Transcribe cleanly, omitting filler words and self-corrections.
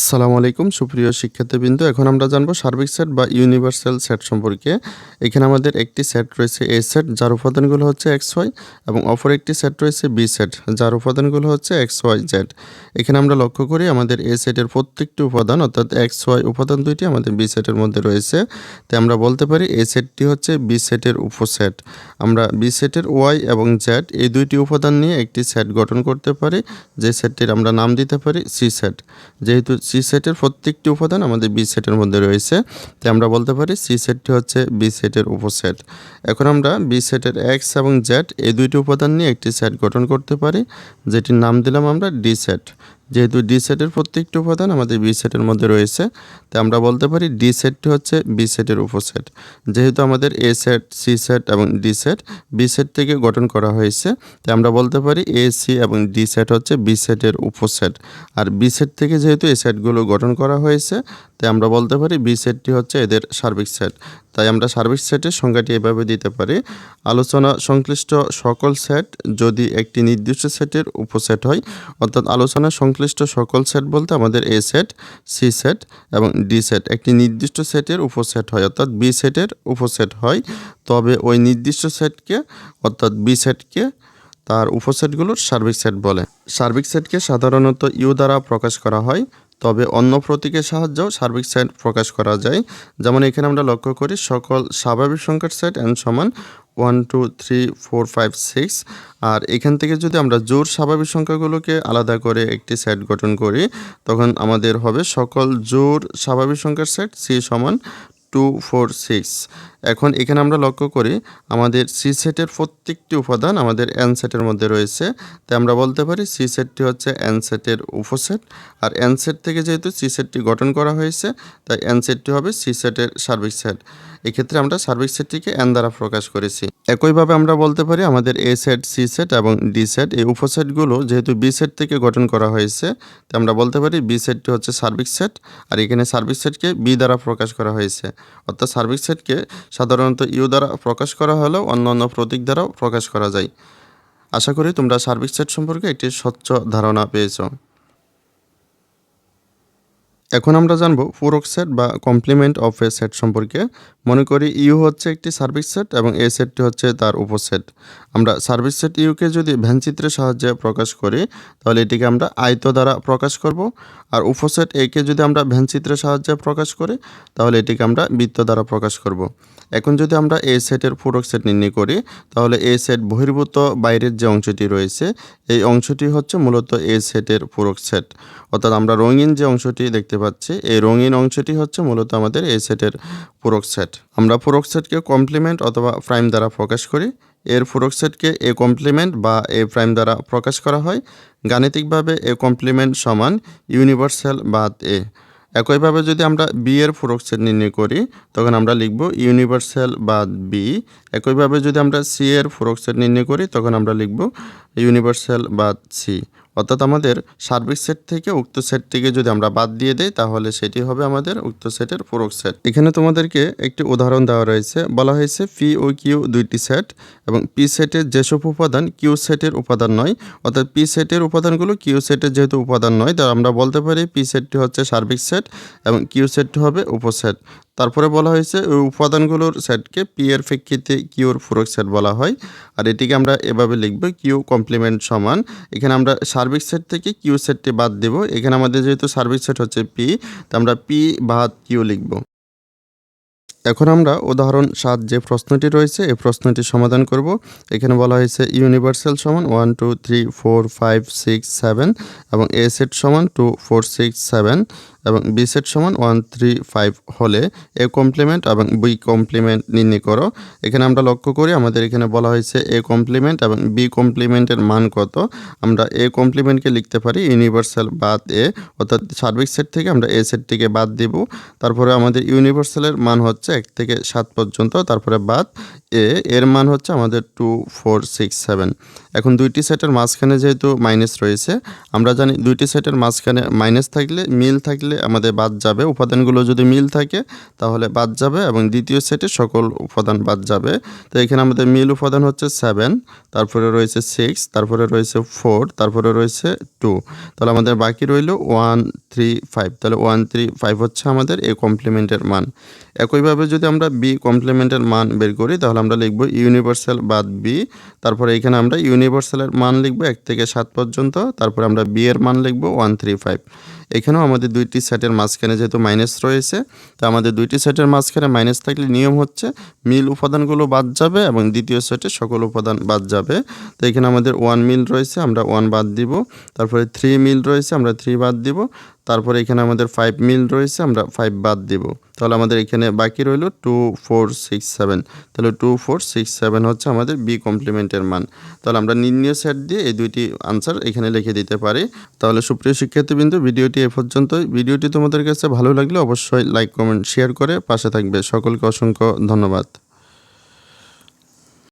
আসসালামু আলাইকুম সুপ্রিয় শিক্ষার্থীবৃন্দ। এখন আমরা জানব সার্বিক সেট বা ইউনিভার্সাল সেট সম্পর্কে। এখানে আমাদের একটি সেট রয়েছে A সেট যার উপাদানগুলো হচ্ছে XY এবং অপর একটি সেট রয়েছে B সেট যার উপাদানগুলো হচ্ছে XYZ। এখানে আমরা লক্ষ্য করি আমাদের A সেটের প্রত্যেকটি উপাদান অর্থাৎ XY উপাদান দুইটি আমাদের B সেটের মধ্যে রয়েছে। তাই আমরা বলতে পারি A সেটটি হচ্ছে B সেটের উপসেট। আমরা B সেটের Y এবং Z এই দুইটি উপাদান নিয়ে একটি সেট গঠন করতে পারি, যে সেটটির আমরা নাম দিতে পারি C সেট। যেহেতু সি সেটের প্রত্যেকটি উপাদান আমাদের বি সেটের মধ্যে রয়েছে, তাই আমরা বলতে পারি সি সেটটি হচ্ছে বি সেটের উপসেট। এখন আমরা বি সেটের এক্স এবং জেড এই দুইটি উপাদান নিয়ে একটি সেট গঠন করতে পারি, যেটির নাম দিলাম আমরা ডি সেট। যেহেতু ডি সেটের প্রত্যেকটি উপাদান আমাদের বি সেটের মধ্যে রয়েছে, তাই আমরা বলতে পারি ডি সেটটি হচ্ছে বি সেটের উপসেট। যেহেতু আমাদের এ সেট, সি সেট এবং ডি সেট বি সেট থেকে গঠন করা হয়েছে, তাই আমরা বলতে পারি এ, সি এবং ডি সেট হচ্ছে বি সেটের উপসেট। আর বি সেট থেকে যেহেতু এই সেটগুলো গঠন করা হয়েছে, তাই আমরা বলতে পারি বি সেটটি হচ্ছে এদের সার্বিক সেট। তাই আমরা সার্বিক সেটের সংজ্ঞাটি এভাবে দিতে পারি: আলোচনা সংশ্লিষ্ট সকল সেট যদি একটি নির্দিষ্ট সেটের উপসেট হয়, অর্থাৎ আলোচনা সংশ্লিষ্ট সকল সেট বলতে আমাদের এ সেট, সি সেট এবং ডি সেট একটি নির্দিষ্ট সেটের উপসেট হয়, অর্থাৎ বি সেটের উপসেট হয়, তবে ওই নির্দিষ্ট সেটকে অর্থাৎ বি সেটকে তার উপসেটগুলোর সার্বিক সেট বলে। সার্বিক সেটকে সাধারণত ইউ দ্বারা প্রকাশ করা হয়, তবে অন্য প্রতীকের সাহায্যেও সার্বিক সেট প্রকাশ করা যায়। যেমন এখানে আমরা লক্ষ্য করি সকল স্বাভাবিক সংখ্যার সেট n সমান 1 2 3 4 5 6। আর এখান থেকে যদি আমরা জোড় স্বাভাবিক সংখ্যাগুলোকে আলাদা করে একটি সেট গঠন করি, তখন আমাদের হবে সকল জোড় স্বাভাবিক সংখ্যার সেট C সমান 2 4 6। এখন এখানে আমরা লক্ষ্য করি আমাদের সি সেটের প্রত্যেকটি উপাদান আমাদের এন সেটের মধ্যে রয়েছে, তাই আমরা বলতে পারি সি সেটটি হচ্ছে এন সেটের উপসেট। আর এন সেট থেকে যেহেতু সি সেটটি গঠন করা হয়েছে, তাই এন সেটটি হবে সি সেটের সার্বিক সেট। এক্ষেত্রে আমরা সার্বিক সেটটিকে এন দ্বারা প্রকাশ করেছি। একইভাবে আমরা বলতে পারি আমাদের এ সেট, সি সেট এবং ডি সেট এই উপসেটগুলো যেহেতু বি সেট থেকে গঠন করা হয়েছে, তাই আমরা বলতে পারি বি সেটটি হচ্ছে সার্বিক সেট। আর এখানে সার্বিক সেটকে বি দ্বারা প্রকাশ করা হয়েছে, অর্থাৎ সার্বিক সেটকে সাধারণত ইউ দ্বারা প্রকাশ করা হলেও অন্যান্য প্রতীক দ্বারাও প্রকাশ করা যায়। আশা করি তোমরা সার্বিক সেট সম্পর্কে একটি স্বচ্ছ ধারণা পেয়েছ। এখন আমরা জানব পূরক সেট বা কমপ্লিমেন্ট অফ এ সেট সম্পর্কে। মনে করি ইউ হচ্ছে একটি সার্বিক সেট এবং এ সেটটি হচ্ছে তার উপসেট। আমরা সার্বিক সেট ইউকে যদি ভ্যানচিত্রের সাহায্যে প্রকাশ করি, তাহলে এটিকে আমরা আয়ত দ্বারা প্রকাশ করব। আর উপসেট একে যদি আমরা ভ্যানচিত্রের সাহায্যে প্রকাশ করি, তাহলে এটিকে আমরা বৃত্ত দ্বারা প্রকাশ করব। এখন যদি আমরা এ সেটের পূরক সেট নির্ণয় করি, তাহলে এ সেট বহির্ভূত বাইরের যে অংশটি রয়েছে, এই অংশটি হচ্ছে মূলত এ সেটের পূরক সেট। অর্থাৎ আমরা রঙিন যে অংশটি দেখতে পাচ্ছি, এই রঙিন অংশটি হচ্ছে মূলত আমাদের এ সেটের পূরক সেট। আমরা পূরক সেটকে কমপ্লিমেন্ট অথবা প্রাইম দ্বারা প্রকাশ করি। এর পূরক সেটকে এ কমপ্লিমেন্ট বা এ প্রাইম দ্বারা প্রকাশ করা হয়। গাণিতিকভাবে এ কমপ্লিমেন্ট সমান ইউনিভার্সাল বাদ এ। একইভাবে যদি আমরা বি এর পূরক সেট নির্ণয় করি, তখন আমরা লিখব ইউনিভার্সাল বাদ বি। একইভাবে যদি আমরা সি এর পূরক সেট নির্ণয় করি, তখন আমরা লিখব ইউনিভার্সাল বাদ সি। অর্থাৎ আমাদের সার্বিক সেট থেকে উক্ত সেটটিকে যদি আমরা বাদ দিয়ে দেই, তাহলে সেটি হবে আমাদের উক্ত সেটের পূরক সেট। এখানে তোমাদেরকে একটি উদাহরণ দেওয়া রয়েছে। বলা হয়েছে পি ও কিউ দুইটি সেট এবং পি সেটের যেসব উপাদান কিউ সেটের উপাদান নয়, অর্থাৎ পি সেটের উপাদানগুলো কিউ সেটের যেহেতু উপাদান নয়, তাই আমরা বলতে পারি পি সেটটি হচ্ছে সার্বিক সেট এবং কিউ সেটটি হবে উপসেট। তারপরে বলা হয়েছে ওই উপাদানগুলোর সেটকে পি এর প্রেক্ষিতে কিউর পূরক সেট বলা হয়। আর এটিকে আমরা এভাবে লিখব কিউ কমপ্লিমেন্ট সমান, এখানে আমরা সার্বিক সেট থেকে কিউ সেটটি বাদ দেব। এখানে আমাদের যেহেতু সার্বিক সেট হচ্ছে পি, তো আমরা পি বাদ কিউ লিখব। এখন আমরা উদাহরণ 7 যে প্রশ্নটি রয়েছে এই প্রশ্নটি সমাধান করব। এখানে বলা হয়েছে ইউনিভার্সাল সমান 1 2 3 4 5 6 7 এবং এ সেট সমান 2 4 6 7 এবং বি সেট সমান 1 3 5 হলে এ কমপ্লিমেন্ট এবং বি কমপ্লিমেন্ট নির্ণয় করো। এখানে আমরা লক্ষ্য করি আমাদের এখানে বলা হয়েছে এ কমপ্লিমেন্ট এবং বি কমপ্লিমেন্টের মান কত। আমরা এ কমপ্লিমেন্টকে লিখতে পারি ইউনিভার্সাল বাদ এ, অর্থাৎ সার্বিক সেট থেকে আমরা এ সেটটিকে বাদ দিব। তারপরে আমাদের ইউনিভার্সালের মান হচ্ছে 1 থেকে 7 পর্যন্ত, তারপরে বাদ এ, এর মান হচ্ছে আমাদের 2 4 6 7। এখন দুইটি সেটের মাঝখানে যেহেতু মাইনাস রয়েছে, আমরা জানি দুইটি সেটের মাঝখানে মাইনাস থাকলে মিল থাকলে আমাদের বাদ যাবে, উপাদানগুলো যদি মিল থাকে তাহলে বাদ যাবে এবং দ্বিতীয় সেটে সকল উপাদান বাদ যাবে। তো এখানে আমাদের মিল উপাদান হচ্ছে 7, তারপরে রয়েছে 6, তারপরে রয়েছে 4, তারপরে রয়েছে 2। তাহলে আমাদের বাকি রইল 1 3 5। তাহলে 1 3 5 হচ্ছে আমাদের এ কমপ্লিমেন্টের মান। একইভাবে যদি আমরা বি কমপ্লিমেন্টের মান বের করি তাহলে আমরা লিখব ইউনিভার্সাল বাদ বি। তারপরে এখানে আমরা ইউনিভার্সালের মান লিখব 1 থেকে 7 পর্যন্ত। তারপরে আমরা বি এর মান লিখব 1 3 5। এখানেও আমাদের দুইটি সেটের মাঝখানে যেহেতু মাইনাস রয়েছে, তো আমাদের দুইটি সেটের মাঝখানে মাইনাস থাকলে নিয়ম হচ্ছে মিল উপাদানগুলো বাদ যাবে এবং দ্বিতীয় সেটে সকল উপাদান বাদ যাবে। তো এখানে আমাদের 1 মিল রয়েছে, আমরা 1 বাদ দিব। তারপরে 3 মিল রয়েছে, আমরা 3 বাদ দিব। তারপরে এখানে আমাদের 5 মিল রয়েছে, আমরা 5 বাদ দিব। তাহলে আমাদের এখানে বাকি রইল 2 4 6 7। তাহলে 2 4 6 7 হচ্ছে আমাদের বি কমপ্লিমেন্টের মান। তাহলে আমরা নির্ণয় সেট দিয়ে এই দুইটি আনসার এখানে লিখে দিতে পারি। তাহলে সুপ্রিয় শিক্ষার্থীবৃন্দ, ভিডিওটি এ পর্যন্তই। ভিডিওটি তোমাদের কাছে ভালো লাগলে অবশ্যই লাইক কমেন্ট শেয়ার করে পাশে থাকবে। সকলকে অসংখ্য ধন্যবাদ।